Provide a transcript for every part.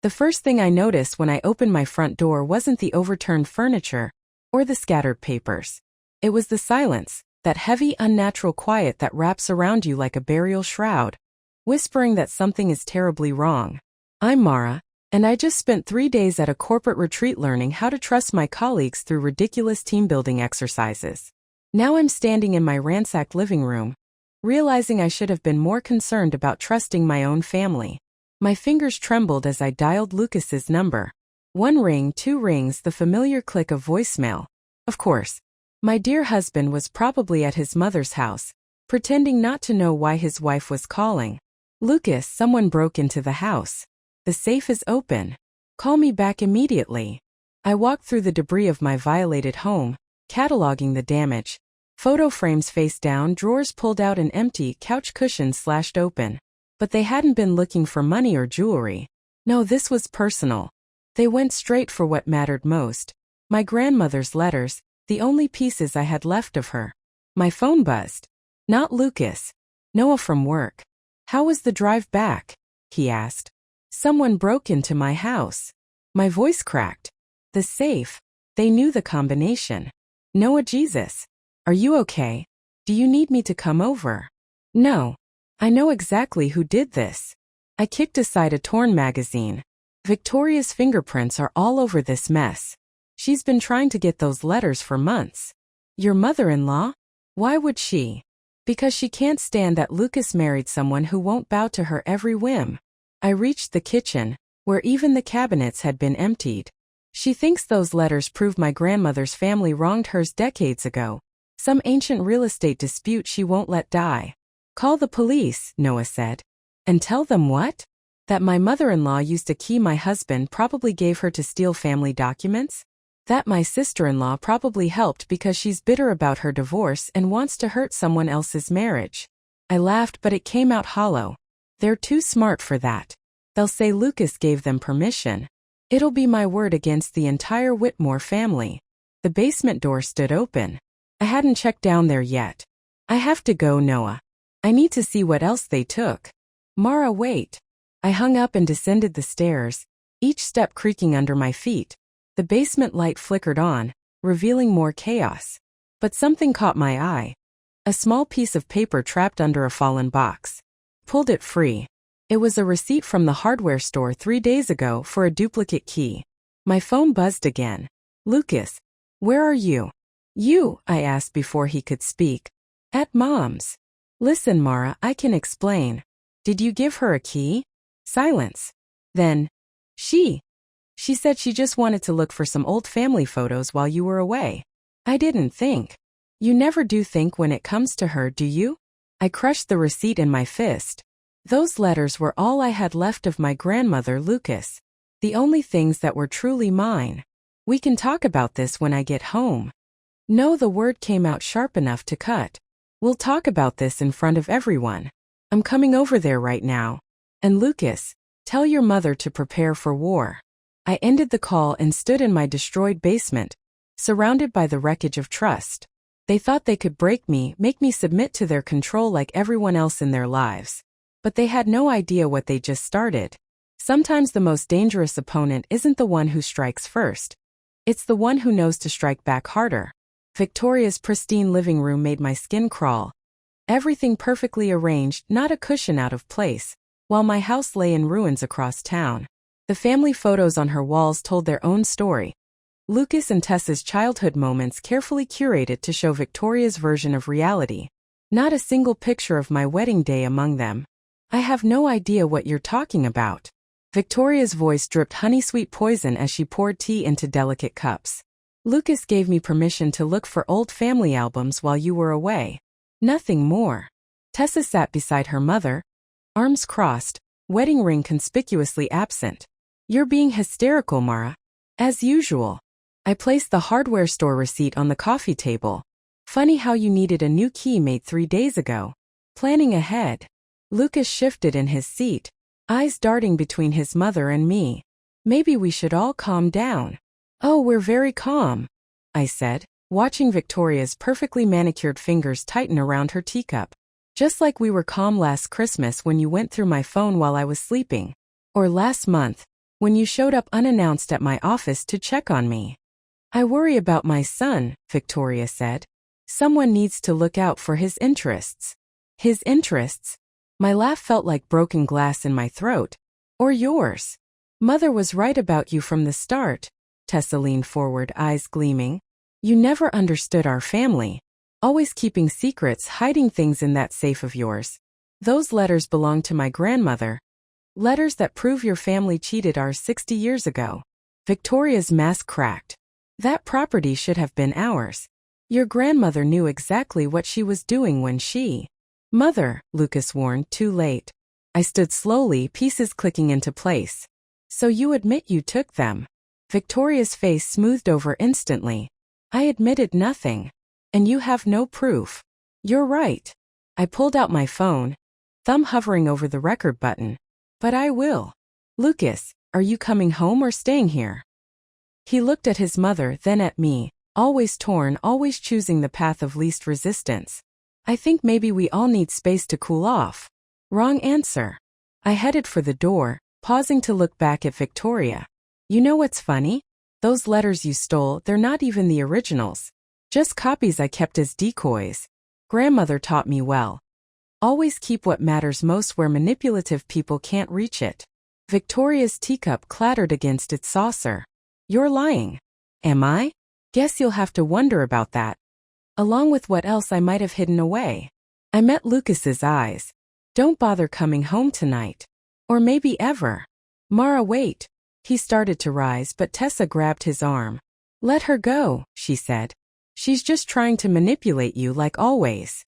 The first thing I noticed when I opened my front door wasn't the overturned furniture or the scattered papers. It was the silence, that heavy, unnatural quiet that wraps around you like a burial shroud, whispering that something is terribly wrong. I'm Mara, and I just spent 3 days at a corporate retreat learning how to trust my colleagues through ridiculous team-building exercises. Now I'm standing in my ransacked living room, realizing I should have been more concerned about trusting my own family. My fingers trembled as I dialed Lucas's number. 1 ring, 2 rings, the familiar click of voicemail. Of course, my dear husband was probably at his mother's house, pretending not to know why his wife was calling. Lucas, someone broke into the house. The safe is open. Call me back immediately. I walked through the debris of my violated home, cataloging the damage. Photo frames face down, drawers pulled out and empty, couch cushions slashed open. But they hadn't been looking for money or jewelry. No, this was personal. They went straight for what mattered most. My grandmother's letters, the only pieces I had left of her. My phone buzzed. Not Lucas. Noah from work. How was the drive back? He asked. Someone broke into my house. My voice cracked. The safe. They knew the combination. Noah, Jesus. Are you okay? Do you need me to come over? No. I know exactly who did this. I kicked aside a torn magazine. Victoria's fingerprints are all over this mess. She's been trying to get those letters for months. Your mother-in-law? Why would she? Because she can't stand that Lucas married someone who won't bow to her every whim. I reached the kitchen, where even the cabinets had been emptied. She thinks those letters prove my grandmother's family wronged hers decades ago. Some ancient real estate dispute she won't let die. Call the police, Noah said. And tell them what? That my mother-in-law used a key my husband probably gave her to steal family documents? That my sister-in-law probably helped because she's bitter about her divorce and wants to hurt someone else's marriage. I laughed, but it came out hollow. They're too smart for that. They'll say Lucas gave them permission. It'll be my word against the entire Whitmore family. The basement door stood open. I hadn't checked down there yet. I have to go, Noah. I need to see what else they took. Mara, wait. I hung up and descended the stairs, each step creaking under my feet. The basement light flickered on, revealing more chaos. But something caught my eye. A small piece of paper trapped under a fallen box. Pulled it free. It was a receipt from the hardware store 3 days ago for a duplicate key. My phone buzzed again. Lucas, where are you? You, I asked before he could speak. At Mom's. Listen, Mara, I can explain. Did you give her a key? Silence. Then, she said she just wanted to look for some old family photos while you were away. I didn't think. You never do think when it comes to her, do you? I crushed the receipt in my fist. Those letters were all I had left of my grandmother, Lucas. The only things that were truly mine. We can talk about this when I get home. No, the word came out sharp enough to cut. We'll talk about this in front of everyone. I'm coming over there right now. And Lucas, tell your mother to prepare for war. I ended the call and stood in my destroyed basement, surrounded by the wreckage of trust. They thought they could break me, make me submit to their control like everyone else in their lives. But they had no idea what they just started. Sometimes the most dangerous opponent isn't the one who strikes first. It's the one who knows to strike back harder. Victoria's pristine living room made my skin crawl. Everything perfectly arranged, not a cushion out of place, while my house lay in ruins across town. The family photos on her walls told their own story. Lucas and Tessa's childhood moments carefully curated to show Victoria's version of reality. Not a single picture of my wedding day among them. I have no idea what you're talking about. Victoria's voice dripped honey-sweet poison as she poured tea into delicate cups. Lucas gave me permission to look for old family albums while you were away. Nothing more. Tessa sat beside her mother, arms crossed, wedding ring conspicuously absent. You're being hysterical, Mara. As usual. I placed the hardware store receipt on the coffee table. Funny how you needed a new key made 3 days ago. Planning ahead. Lucas shifted in his seat, eyes darting between his mother and me. Maybe we should all calm down. Oh, we're very calm, I said, watching Victoria's perfectly manicured fingers tighten around her teacup. Just like we were calm last Christmas when you went through my phone while I was sleeping. Or last month, when you showed up unannounced at my office to check on me. I worry about my son, Victoria said. Someone needs to look out for his interests. His interests? My laugh felt like broken glass in my throat. Or yours. Mother was right about you from the start. Tessa leaned forward, eyes gleaming. You never understood our family. Always keeping secrets, hiding things in that safe of yours. Those letters belong to my grandmother. Letters that prove your family cheated ours 60 years ago. Victoria's mask cracked. That property should have been ours. Your grandmother knew exactly what she was doing when she... Mother, Lucas warned, too late. I stood slowly, pieces clicking into place. So you admit you took them? Victoria's face smoothed over instantly. I admitted nothing. And you have no proof. You're right. I pulled out my phone, thumb hovering over the record button. But I will. Lucas, are you coming home or staying here? He looked at his mother, then at me, always torn, always choosing the path of least resistance. I think maybe we all need space to cool off. Wrong answer. I headed for the door, pausing to look back at Victoria. You know what's funny? Those letters you stole, they're not even the originals. Just copies I kept as decoys. Grandmother taught me well. Always keep what matters most where manipulative people can't reach it. Victoria's teacup clattered against its saucer. You're lying. Am I? Guess you'll have to wonder about that. Along with what else I might have hidden away. I met Lucas's eyes. Don't bother coming home tonight. Or maybe ever. Mara, wait. He started to rise, but Tessa grabbed his arm. Let her go, she said. She's just trying to manipulate you like always.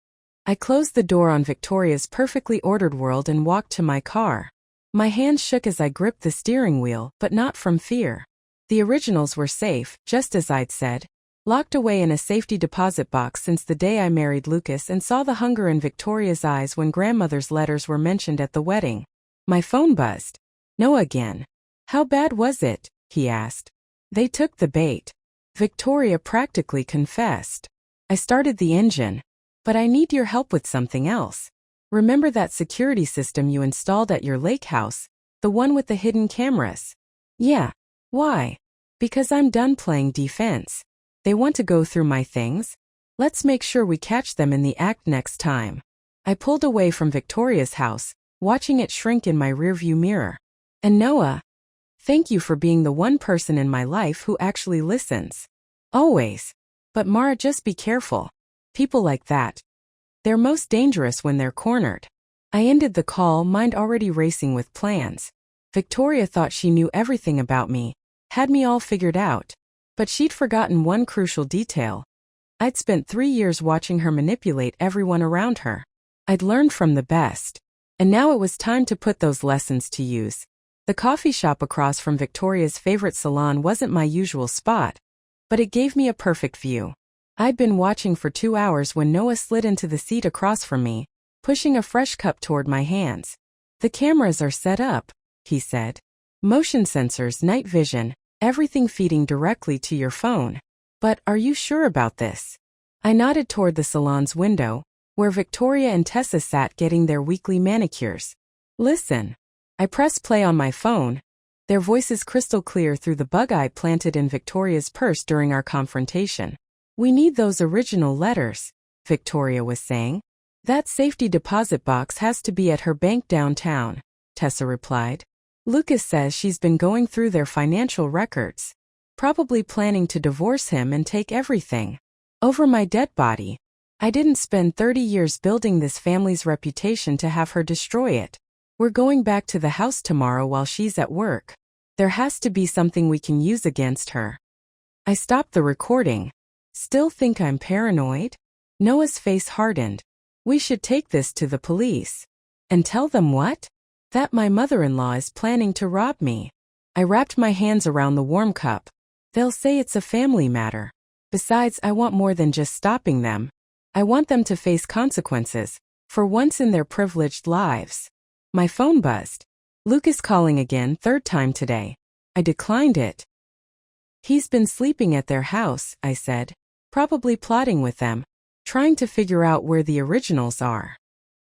I closed the door on Victoria's perfectly ordered world and walked to my car. My hands shook as I gripped the steering wheel, but not from fear. The originals were safe, just as I'd said, locked away in a safety deposit box since the day I married Lucas, and saw the hunger in Victoria's eyes when grandmother's letters were mentioned at the wedding. My phone buzzed. No again. How bad was it? He asked. They took the bait. Victoria practically confessed. I started the engine. But I need your help with something else. Remember that security system you installed at your lake house? The one with the hidden cameras? Yeah. Why? Because I'm done playing defense. They want to go through my things. Let's make sure we catch them in the act next time. I pulled away from Victoria's house, watching it shrink in my rearview mirror. And Noah, thank you for being the one person in my life who actually listens. Always. But Mara, just be careful. People like that. They're most dangerous when they're cornered. I ended the call, mind already racing with plans. Victoria thought she knew everything about me, had me all figured out. But she'd forgotten one crucial detail. I'd spent 3 years watching her manipulate everyone around her. I'd learned from the best. And now it was time to put those lessons to use. The coffee shop across from Victoria's favorite salon wasn't my usual spot, but it gave me a perfect view. I'd been watching for 2 hours when Noah slid into the seat across from me, pushing a fresh cup toward my hands. The cameras are set up, he said. Motion sensors, night vision, everything feeding directly to your phone. But are you sure about this? I nodded toward the salon's window, where Victoria and Tessa sat getting their weekly manicures. Listen. I pressed play on my phone, their voices crystal clear through the bug eye planted in Victoria's purse during our confrontation. We need those original letters, Victoria was saying. That safety deposit box has to be at her bank downtown, Tessa replied. Lucas says she's been going through their financial records, probably planning to divorce him and take everything. Over my dead body. I didn't spend 30 years building this family's reputation to have her destroy it. We're going back to the house tomorrow while she's at work. There has to be something we can use against her. I stopped the recording. Still think I'm paranoid? Noah's face hardened. We should take this to the police. And tell them what? That my mother-in-law is planning to rob me. I wrapped my hands around the warm cup. They'll say it's a family matter. Besides, I want more than just stopping them. I want them to face consequences, for once in their privileged lives. My phone buzzed. Lucas calling again, 3rd time today. I declined it. He's been sleeping at their house, I said, probably plotting with them, trying to figure out where the originals are.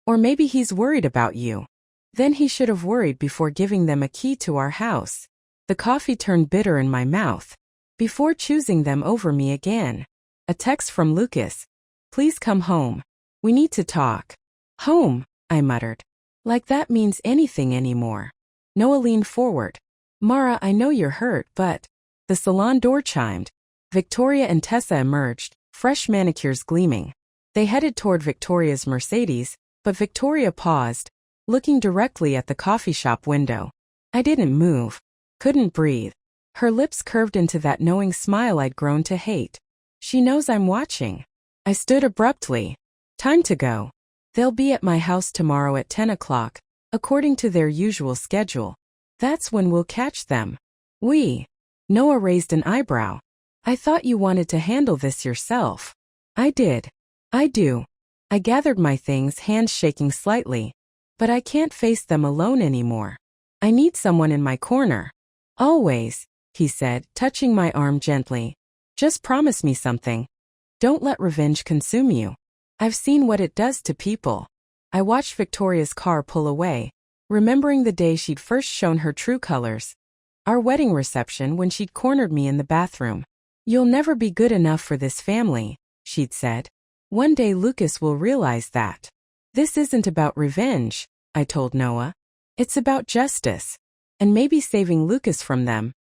Or maybe he's worried about you. Then he should have worried before giving them a key to our house. The coffee turned bitter in my mouth. Before choosing them over me again. A text from Lucas. Please come home. We need to talk. Home, I muttered. Like that means anything anymore. Noah leaned forward. Mara, I know you're hurt, but... The salon door chimed. Victoria and Tessa emerged, fresh manicures gleaming. They headed toward Victoria's Mercedes, but Victoria paused, looking directly at the coffee shop window. I didn't move. Couldn't breathe. Her lips curved into that knowing smile I'd grown to hate. She knows I'm watching. I stood abruptly. Time to go. They'll be at my house tomorrow at 10 o'clock, according to their usual schedule. That's when we'll catch them. We. Noah raised an eyebrow. I thought you wanted to handle this yourself. I did. I do. I gathered my things, hands shaking slightly. But I can't face them alone anymore. I need someone in my corner. Always, he said, touching my arm gently. Just promise me something. Don't let revenge consume you. I've seen what it does to people. I watched Victoria's car pull away, remembering the day she'd first shown her true colors. Our wedding reception when she'd cornered me in the bathroom. You'll never be good enough for this family, she'd said. One day Lucas will realize that. This isn't about revenge, I told Noah. It's about justice. And maybe saving Lucas from them.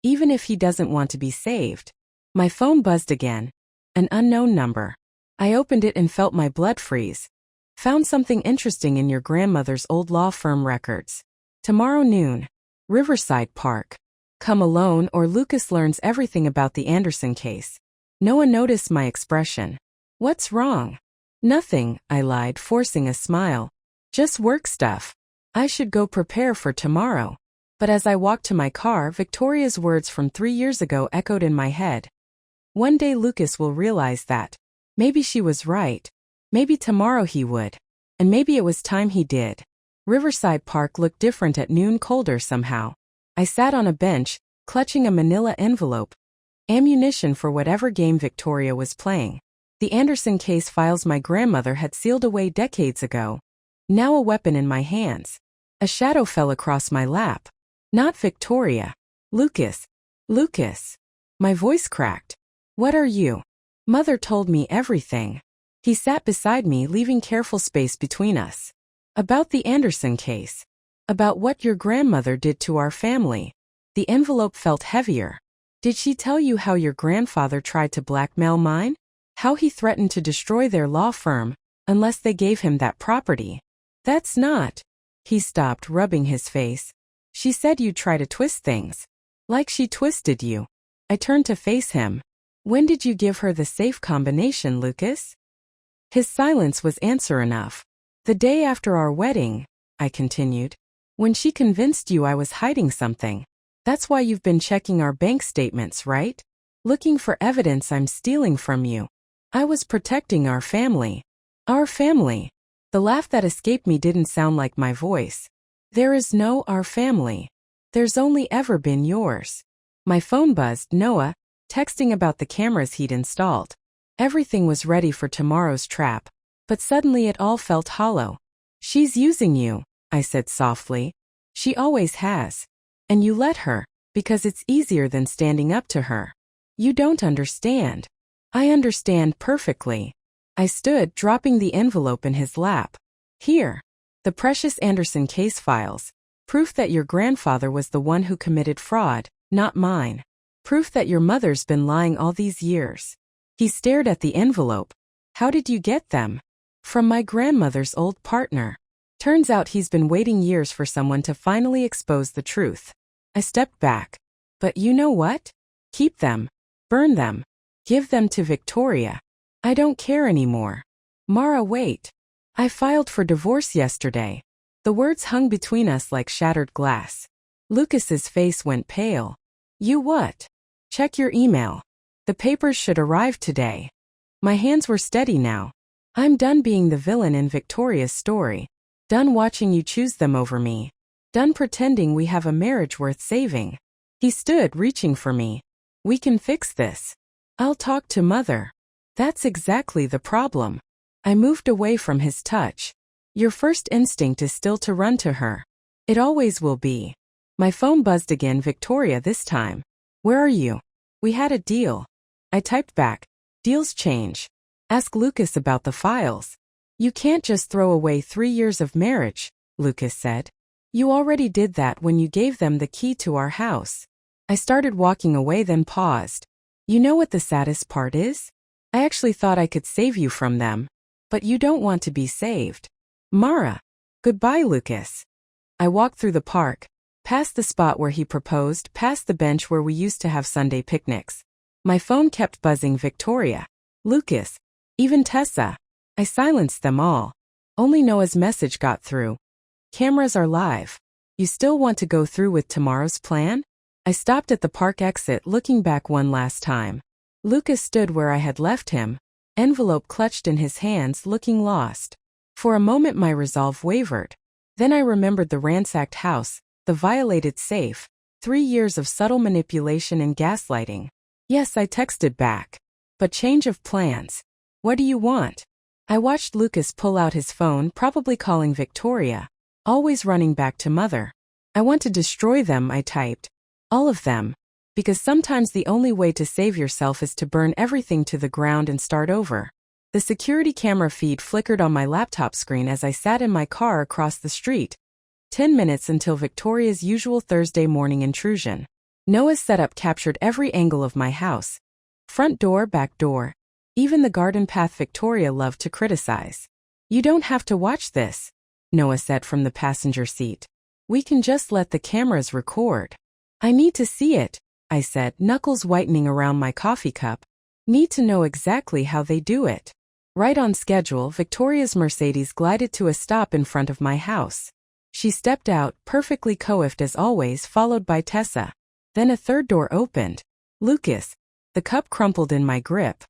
Even if he doesn't want to be saved. My phone buzzed again. An unknown number. I opened it and felt my blood freeze. Found something interesting in your grandmother's old law firm records. Tomorrow noon. Riverside Park. Come alone or Lucas learns everything about the Anderson case. Noah noticed my expression. What's wrong? Nothing, I lied, forcing a smile. Just work stuff. I should go prepare for tomorrow. But as I walked to my car, Victoria's words from 3 years ago echoed in my head. One day Lucas will realize that. Maybe she was right. Maybe tomorrow he would. And maybe it was time he did. Riverside Park looked different at noon, colder somehow. I sat on a bench, clutching a manila envelope. Ammunition for whatever game Victoria was playing. The Anderson case files my grandmother had sealed away decades ago. Now a weapon in my hands. A shadow fell across my lap. Not Victoria. Lucas. Lucas. My voice cracked. What are you? Mother told me everything. He sat beside me, leaving careful space between us. About the Anderson case. About what your grandmother did to our family. The envelope felt heavier. Did she tell you how your grandfather tried to blackmail mine? How he threatened to destroy their law firm, unless they gave him that property? That's not. He stopped, rubbing his face. She said you'd try to twist things. Like she twisted you. I turned to face him. When did you give her the safe combination, Lucas? His silence was answer enough. The day after our wedding, I continued. When she convinced you I was hiding something. That's why you've been checking our bank statements, right? Looking for evidence I'm stealing from you. I was protecting our family. Our family. The laugh that escaped me didn't sound like my voice. There is no our family. There's only ever been yours. My phone buzzed. Noah, texting about the cameras he'd installed. Everything was ready for tomorrow's trap. But suddenly it all felt hollow. She's using you, I said softly. She always has. And you let her, because it's easier than standing up to her. You don't understand. I understand perfectly. I stood, dropping the envelope in his lap. Here. The precious Anderson case files. Proof that your grandfather was the one who committed fraud, not mine. Proof that your mother's been lying all these years. He stared at the envelope. How did you get them? From my grandmother's old partner. Turns out he's been waiting years for someone to finally expose the truth. I stepped back. But you know what? Keep them. Burn them. Give them to Victoria. I don't care anymore. Mara, wait. I filed for divorce yesterday. The words hung between us like shattered glass. Lucas's face went pale. You what? Check your email. The papers should arrive today. My hands were steady now. I'm done being the villain in Victoria's story. Done watching you choose them over me. Done pretending we have a marriage worth saving. He stood, reaching for me. We can fix this. I'll talk to Mother. That's exactly the problem. I moved away from his touch. Your first instinct is still to run to her. It always will be. My phone buzzed again. Victoria this time. Where are you? We had a deal. I typed back. Deals change. Ask Lucas about the files. You can't just throw away 3 years of marriage, Lucas said. You already did that when you gave them the key to our house. I started walking away, then paused. You know what the saddest part is? I actually thought I could save you from them. But you don't want to be saved. Mara. Goodbye, Lucas. I walked through the park, past the spot where he proposed, past the bench where we used to have Sunday picnics. My phone kept buzzing. Victoria. Lucas. Even Tessa. I silenced them all. Only Noah's message got through. Cameras are live. You still want to go through with tomorrow's plan? I stopped at the park exit, looking back one last time. Lucas stood where I had left him, envelope clutched in his hands, looking lost. For a moment my resolve wavered. Then I remembered the ransacked house, the violated safe, 3 years of subtle manipulation and gaslighting. Yes, I texted back. But change of plans. What do you want? I watched Lucas pull out his phone, probably calling Victoria, always running back to Mother. I want to destroy them, I typed. All of them. Because sometimes the only way to save yourself is to burn everything to the ground and start over. The security camera feed flickered on my laptop screen as I sat in my car across the street. 10 minutes until Victoria's usual Thursday morning intrusion. Noah's setup captured every angle of my house. Front door, back door. Even the garden path Victoria loved to criticize. You don't have to watch this, Noah said from the passenger seat. We can just let the cameras record. I need to see it, I said, knuckles whitening around my coffee cup. Need to know exactly how they do it. Right on schedule, Victoria's Mercedes glided to a stop in front of my house. She stepped out, perfectly coiffed as always, followed by Tessa. Then a third door opened. Lucas. The cup crumpled in my grip.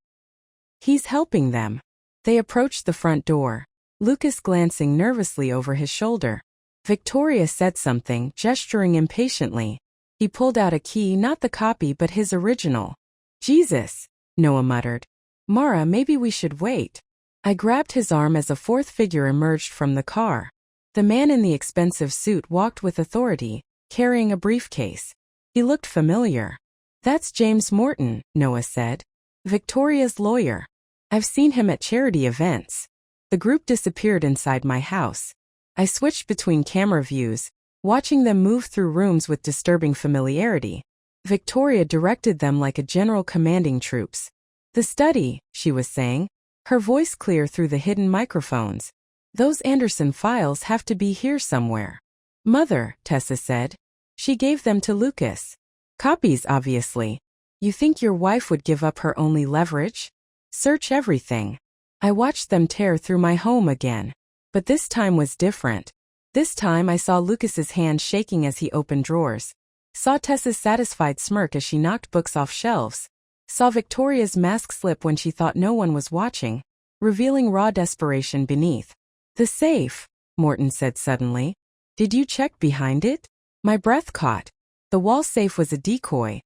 He's helping them. They approached the front door, Lucas glancing nervously over his shoulder. Victoria said something, gesturing impatiently. He pulled out a key, not the copy but his original. Jesus, Noah muttered. Mara, maybe we should wait. I grabbed his arm as a fourth figure emerged from the car. The man in the expensive suit walked with authority, carrying a briefcase. He looked familiar. That's James Morton, Noah said. Victoria's lawyer. I've seen him at charity events. The group disappeared inside my house. I switched between camera views, watching them move through rooms with disturbing familiarity. Victoria directed them like a general commanding troops. The study, she was saying, her voice clear through the hidden microphones. Those Anderson files have to be here somewhere. Mother, Tessa said. She gave them to Lucas. Copies, obviously. You think your wife would give up her only leverage? Search everything. I watched them tear through my home again. But this time was different. This time I saw Lucas's hand shaking as he opened drawers. Saw Tessa's satisfied smirk as she knocked books off shelves. Saw Victoria's mask slip when she thought no one was watching, revealing raw desperation beneath. The safe, Morton said suddenly. Did you check behind it? My breath caught. The wall safe was a decoy.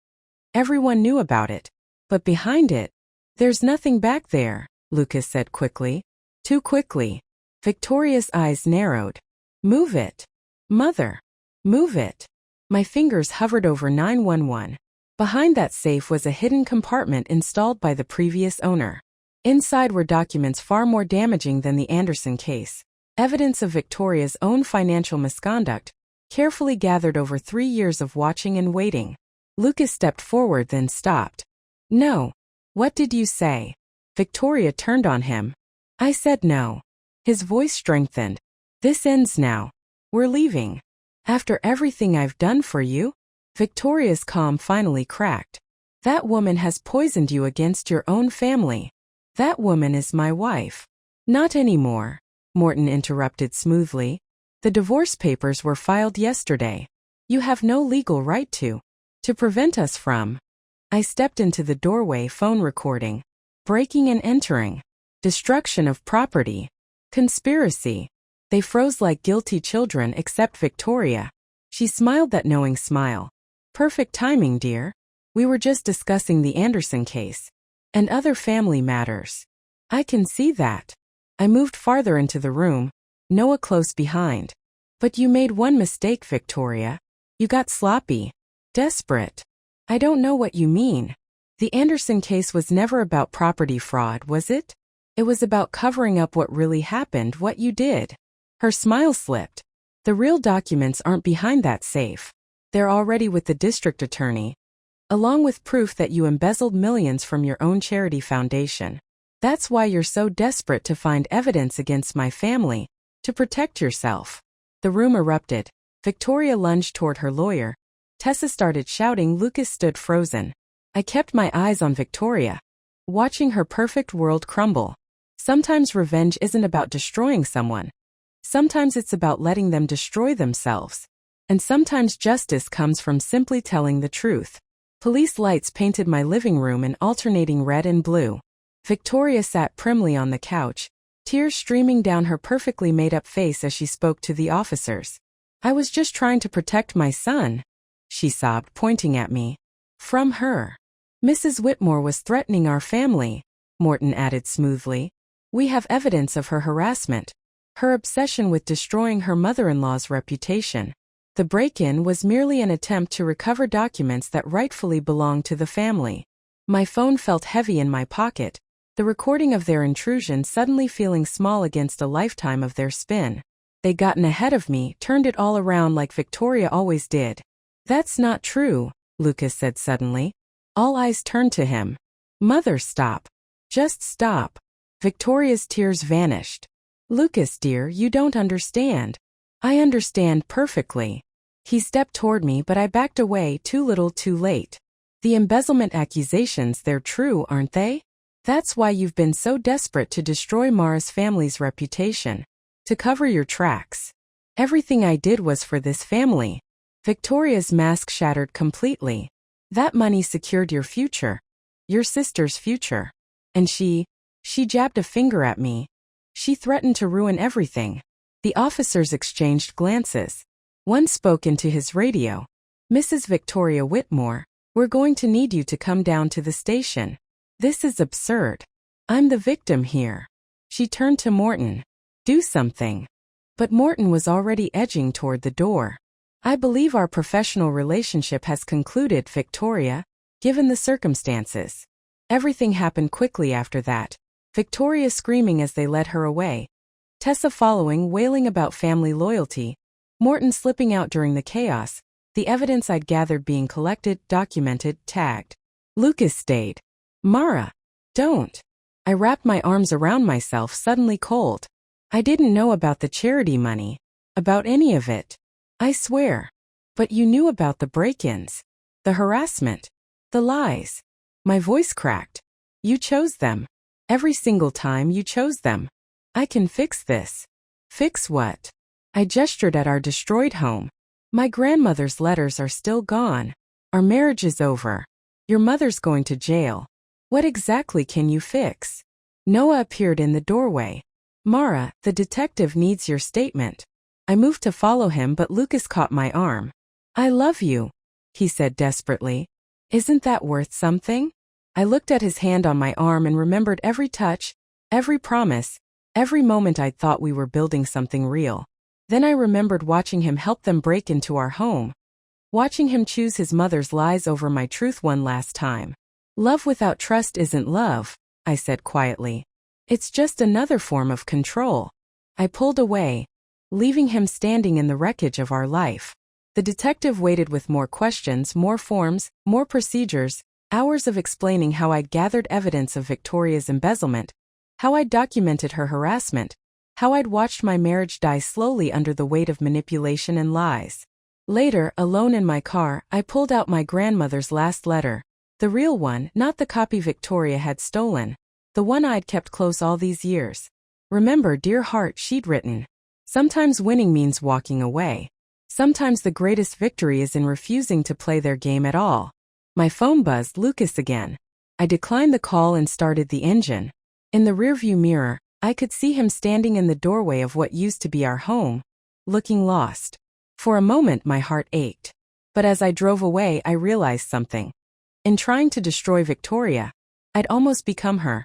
Everyone knew about it. But behind it, there's nothing back there, Lucas said quickly. Too quickly. Victoria's eyes narrowed. Move it. Mother. Move it. My fingers hovered over 911. Behind that safe was a hidden compartment installed by the previous owner. Inside were documents far more damaging than the Anderson case. Evidence of Victoria's own financial misconduct, carefully gathered over 3 years of watching and waiting. Lucas stepped forward then stopped. No. What did you say? Victoria turned on him. I said no. His voice strengthened. This ends now. We're leaving. After everything I've done for you? Victoria's calm finally cracked. That woman has poisoned you against your own family. That woman is my wife. Not anymore, Morton interrupted smoothly. The divorce papers were filed yesterday. You have no legal right to prevent us from. I stepped into the doorway, phone recording. Breaking and entering. Destruction of property. Conspiracy. They froze like guilty children except Victoria. She smiled that knowing smile. Perfect timing, dear. We were just discussing the Anderson case. And other family matters. I can see that. I moved farther into the room, Noah close behind. But you made one mistake, Victoria. You got sloppy. Desperate. I don't know what you mean. The Anderson case was never about property fraud, was it? It was about covering up what really happened, what you did. Her smile slipped. The real documents aren't behind that safe. They're already with the district attorney, along with proof that you embezzled millions from your own charity foundation. That's why you're so desperate to find evidence against my family, to protect yourself. The room erupted. Victoria lunged toward her lawyer. Tessa started shouting. Lucas stood frozen. I kept my eyes on Victoria, watching her perfect world crumble. Sometimes revenge isn't about destroying someone. Sometimes it's about letting them destroy themselves. And sometimes justice comes from simply telling the truth. Police lights painted my living room in alternating red and blue. Victoria sat primly on the couch, tears streaming down her perfectly made-up face as she spoke to the officers. I was just trying to protect my son, she sobbed, pointing at me. From her. Mrs. Whitmore was threatening our family, Morton added smoothly. We have evidence of her harassment, her obsession with destroying her mother-in-law's reputation. The break-in was merely an attempt to recover documents that rightfully belonged to the family. My phone felt heavy in my pocket, the recording of their intrusion suddenly feeling small against a lifetime of their spin. They'd gotten ahead of me, turned it all around like Victoria always did. That's not true, Lucas said suddenly. All eyes turned to him. Mother, stop. Just stop. Victoria's tears vanished. Lucas, dear, you don't understand. I understand perfectly. He stepped toward me, but I backed away, too little too late. The embezzlement accusations, they're true, aren't they? That's why you've been so desperate to destroy Mara's family's reputation. To cover your tracks. Everything I did was for this family. Victoria's mask shattered completely. That money secured your future. Your sister's future. And she jabbed a finger at me. She threatened to ruin everything. The officers exchanged glances. One spoke into his radio. Mrs. Victoria Whitmore, we're going to need you to come down to the station. This is absurd. I'm the victim here. She turned to Morton. Do something. But Morton was already edging toward the door. I believe our professional relationship has concluded, Victoria, given the circumstances. Everything happened quickly after that. Victoria screaming as they led her away. Tessa following, wailing about family loyalty. Morton slipping out during the chaos, the evidence I'd gathered being collected, documented, tagged. Lucas stayed. Mara, don't. I wrapped my arms around myself, suddenly cold. I didn't know about the charity money, about any of it. I swear. But you knew about the break-ins, the harassment, the lies. My voice cracked. You chose them. Every single time you chose them. I can fix this. Fix what? I gestured at our destroyed home. My grandmother's letters are still gone. Our marriage is over. Your mother's going to jail. What exactly can you fix? Noah appeared in the doorway. Mara, the detective needs your statement. I moved to follow him, but Lucas caught my arm. I love you, he said desperately. Isn't that worth something? I looked at his hand on my arm and remembered every touch, every promise, every moment I'd thought we were building something real. Then I remembered watching him help them break into our home. Watching him choose his mother's lies over my truth one last time. Love without trust isn't love, I said quietly. It's just another form of control. I pulled away, leaving him standing in the wreckage of our life. The detective waited with more questions, more forms, more procedures, hours of explaining how I'd gathered evidence of Victoria's embezzlement, how I'd documented her harassment, how I'd watched my marriage die slowly under the weight of manipulation and lies. Later, alone in my car, I pulled out my grandmother's last letter. The real one, not the copy Victoria had stolen. The one I'd kept close all these years. Remember, dear heart, she'd written. Sometimes winning means walking away. Sometimes the greatest victory is in refusing to play their game at all. My phone buzzed. Lucas again. I declined the call and started the engine. In the rearview mirror, I could see him standing in the doorway of what used to be our home, looking lost. For a moment my heart ached. But as I drove away, I realized something. In trying to destroy Victoria, I'd almost become her.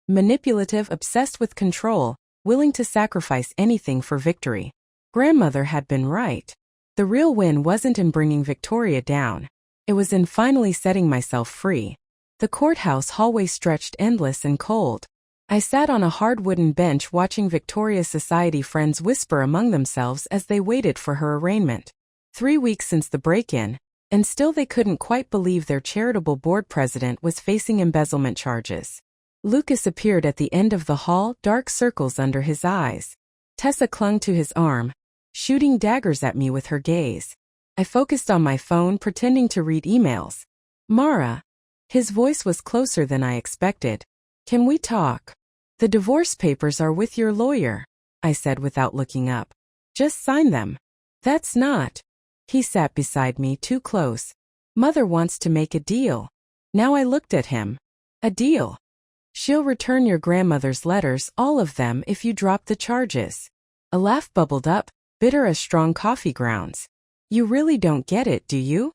Manipulative, obsessed with control, willing to sacrifice anything for victory. Grandmother had been right. The real win wasn't in bringing Victoria down. It was in finally setting myself free. The courthouse hallway stretched endless and cold. I sat on a hard wooden bench watching Victoria's society friends whisper among themselves as they waited for her arraignment. 3 weeks since the break-in, and still they couldn't quite believe their charitable board president was facing embezzlement charges. Lucas appeared at the end of the hall, dark circles under his eyes. Tessa clung to his arm, shooting daggers at me with her gaze. I focused on my phone, pretending to read emails. Mara. His voice was closer than I expected. Can we talk? The divorce papers are with your lawyer, I said without looking up. Just sign them. That's not. He sat beside me too close. Mother wants to make a deal. Now I looked at him. A deal? She'll return your grandmother's letters, all of them, if you drop the charges. A laugh bubbled up, bitter as strong coffee grounds. You really don't get it, do you?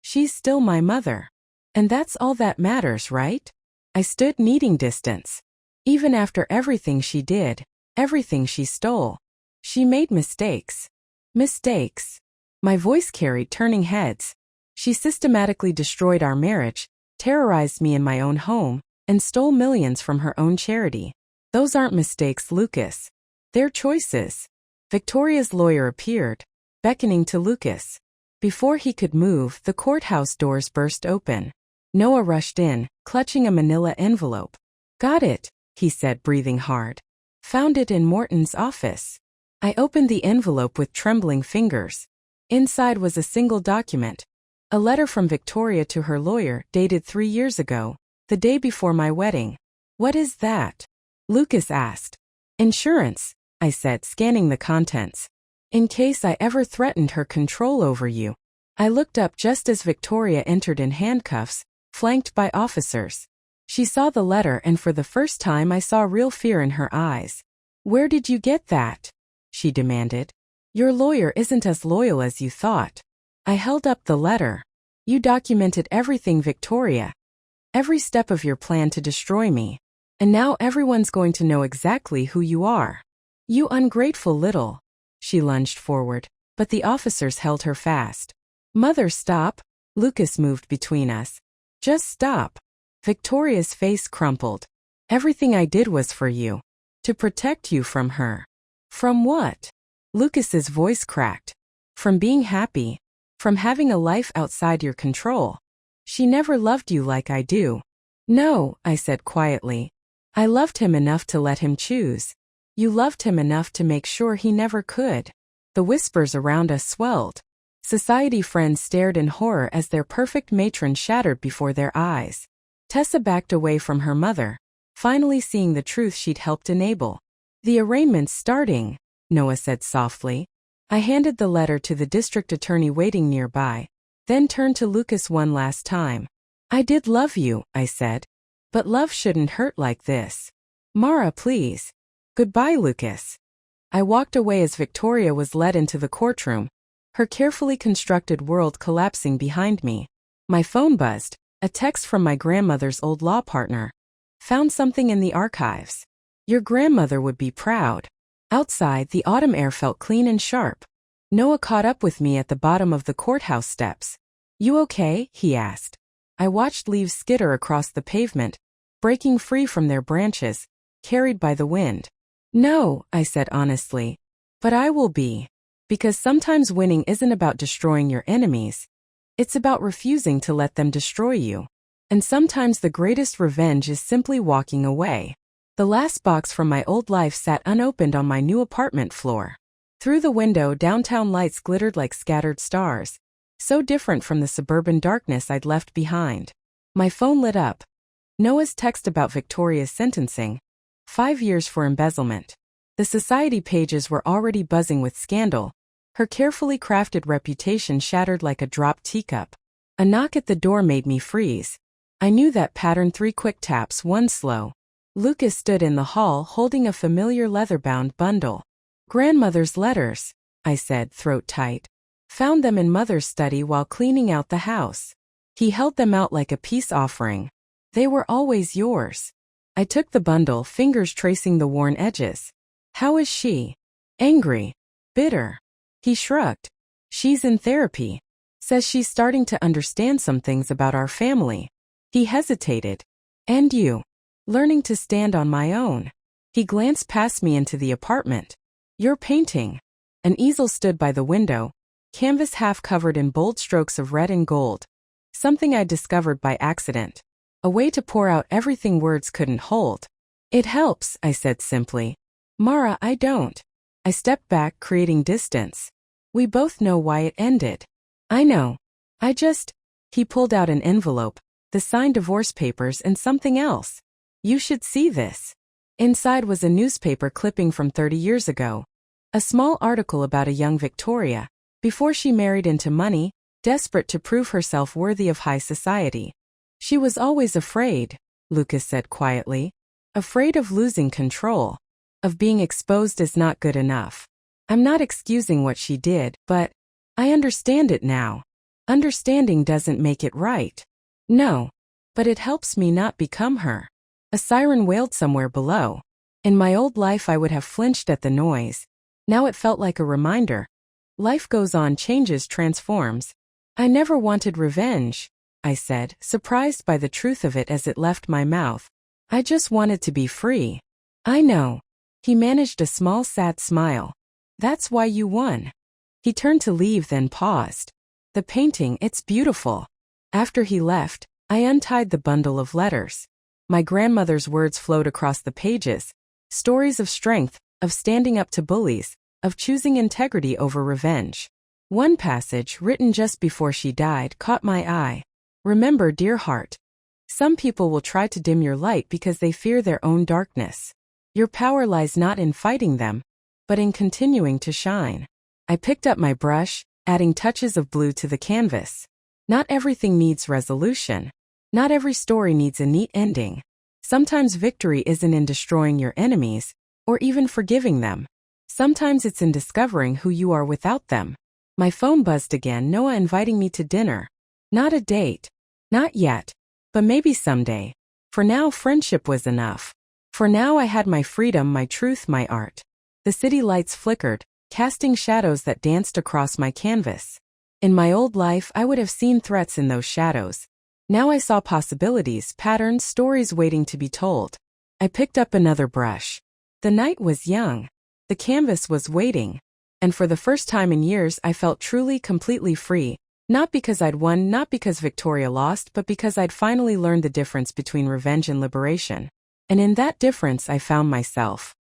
She's still my mother. And that's all that matters, right? I stood needing distance. Even after everything she did, everything she stole, she made mistakes. Mistakes. My voice carried, turning heads. She systematically destroyed our marriage, terrorized me in my own home, and stole millions from her own charity. Those aren't mistakes, Lucas. They're choices. Victoria's lawyer appeared, beckoning to Lucas. Before he could move, the courthouse doors burst open. Noah rushed in, clutching a manila envelope. Got it, he said, breathing hard. Found it in Morton's office. I opened the envelope with trembling fingers. Inside was a single document. A letter from Victoria to her lawyer, dated 3 years ago, the day before my wedding. What is that? Lucas asked. Insurance, I said, scanning the contents. In case I ever threatened her control over you. I looked up just as Victoria entered in handcuffs, flanked by officers. She saw the letter, and for the first time I saw real fear in her eyes. Where did you get that? She demanded. Your lawyer isn't as loyal as you thought. I held up the letter. You documented everything, Victoria. Every step of your plan to destroy me. And now everyone's going to know exactly who you are. You ungrateful little. She lunged forward, but the officers held her fast. Mother, stop. Lucas moved between us. Just stop. Victoria's face crumpled. Everything I did was for you. To protect you from her. From what? Lucas's voice cracked. From being happy. From having a life outside your control. She never loved you like I do. No, I said quietly. I loved him enough to let him choose. You loved him enough to make sure he never could. The whispers around us swelled. Society friends stared in horror as their perfect matron shattered before their eyes. Tessa backed away from her mother, finally seeing the truth she'd helped enable. The arraignment's starting, Noah said softly. I handed the letter to the district attorney waiting nearby, then turned to Lucas one last time. I did love you, I said. But love shouldn't hurt like this. Mara, please. Goodbye, Lucas. I walked away as Victoria was led into the courtroom, her carefully constructed world collapsing behind me. My phone buzzed, a text from my grandmother's old law partner. Found something in the archives. Your grandmother would be proud. Outside, the autumn air felt clean and sharp. Noah caught up with me at the bottom of the courthouse steps. You okay? He asked. I watched leaves skitter across the pavement, breaking free from their branches, carried by the wind. No, I said honestly. But I will be. Because sometimes winning isn't about destroying your enemies. It's about refusing to let them destroy you. And sometimes the greatest revenge is simply walking away. The last box from my old life sat unopened on my new apartment floor. Through the window, downtown lights glittered like scattered stars, so different from the suburban darkness I'd left behind. My phone lit up. Noah's text about Victoria's sentencing. 5 years for embezzlement. The society pages were already buzzing with scandal. Her carefully crafted reputation shattered like a dropped teacup. A knock at the door made me freeze. I knew that pattern: 3 quick taps, 1 slow. Lucas stood in the hall holding a familiar leather-bound bundle. Grandmother's letters, I said, throat tight. Found them in Mother's study while cleaning out the house. He held them out like a peace offering. They were always yours. I took the bundle, fingers tracing the worn edges. How is she? Angry. Bitter. He shrugged. She's in therapy. Says she's starting to understand some things about our family. He hesitated. And you? Learning to stand on my own. He glanced past me into the apartment. You're painting. An easel stood by the window, canvas half covered in bold strokes of red and gold. Something I'd discovered by accident. A way to pour out everything words couldn't hold. It helps, I said simply. Mara, I don't. I stepped back, creating distance. We both know why it ended. I know. He pulled out an envelope, the signed divorce papers and something else. You should see this. Inside was a newspaper clipping from 30 years ago. A small article about a young Victoria, before she married into money, desperate to prove herself worthy of high society. She was always afraid, Lucas said quietly. Afraid of losing control. Of being exposed as not good enough. I'm not excusing what she did, but I understand it now. Understanding doesn't make it right. No. But it helps me not become her. A siren wailed somewhere below. In my old life I would have flinched at the noise. Now it felt like a reminder. Life goes on, changes, transforms. I never wanted revenge, I said, surprised by the truth of it as it left my mouth. I just wanted to be free. I know. He managed a small sad smile. That's why you won. He turned to leave, then paused. The painting, it's beautiful. After he left, I untied the bundle of letters. My grandmother's words flowed across the pages. Stories of strength, of standing up to bullies, of choosing integrity over revenge. One passage, written just before she died, caught my eye. Remember, dear heart. Some people will try to dim your light because they fear their own darkness. Your power lies not in fighting them, but in continuing to shine. I picked up my brush, adding touches of blue to the canvas. Not everything needs resolution. Not every story needs a neat ending. Sometimes victory isn't in destroying your enemies, or even forgiving them. Sometimes it's in discovering who you are without them. My phone buzzed again, Noah inviting me to dinner. Not a date. Not yet. But maybe someday. For now, friendship was enough. For now I had my freedom, my truth, my art. The city lights flickered, casting shadows that danced across my canvas. In my old life, I would have seen threats in those shadows. Now I saw possibilities, patterns, stories waiting to be told. I picked up another brush. The night was young. The canvas was waiting. And for the first time in years I felt truly, completely free. Not because I'd won, not because Victoria lost, but because I'd finally learned the difference between revenge and liberation. And in that difference I found myself.